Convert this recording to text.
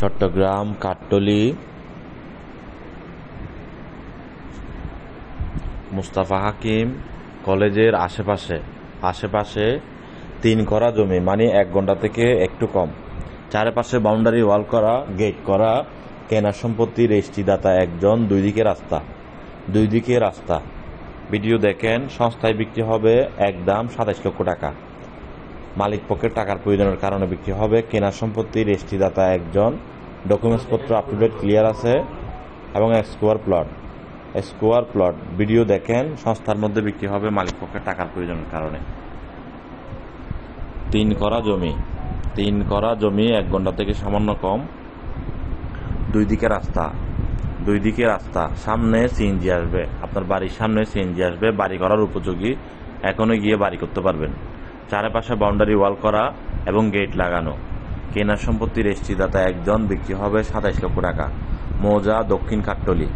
চট্টগ্রাম কাঠতলী মুস্তাফা হাকিম কলেজের আশেপাশে 3 করা জমি, মানে 1 ঘন্টা থেকে একটু কম। চারপাশে বাউন্ডারি ওয়াল করা, গেট করা, কেনা সম্পত্তি, রেজিস্ট্রিদাতা একজন, দুই দিকে রাস্তা। ভিডিও দেখেন। সংস্থায় বিক্রি হবে একদম 27 লক্ষ টাকা। মালিক পক্ষের টাকার প্রয়োজনের কারণে বিক্রি হবে। কেনা সম্পত্তি, রেজিস্ট্রিদাতা একজন, ডকুমেন্টসপত্র আপ টু ডেট ক্লিয়ার আছে এবং স্কোয়ার প্লট। ভিডিও দেখেন। সংস্থার মধ্যে বিক্রি হবে মালিক পক্ষের টাকার প্রয়োজনের কারণে। 3 করা জমি 1 ঘন্টা থেকে সামান্য কম। দুই দিকে রাস্তা। সামনে সিএনজি আসবে, আপনার বাড়ির সামনে সিএনজি আসবে, বাড়ি করার উপযোগী। এখনো গিয়ে বাড়ি করতে পারবেন। চারপাশে বাউন্ডারি ওয়াল করা এবং গেট লাগানো। কেনার সম্পত্তি, রেজিস্ট্রিদাতা একজন, বিক্রি হবে 27 লক্ষ টাকা। মৌজা দক্ষিণ কাঠতলী।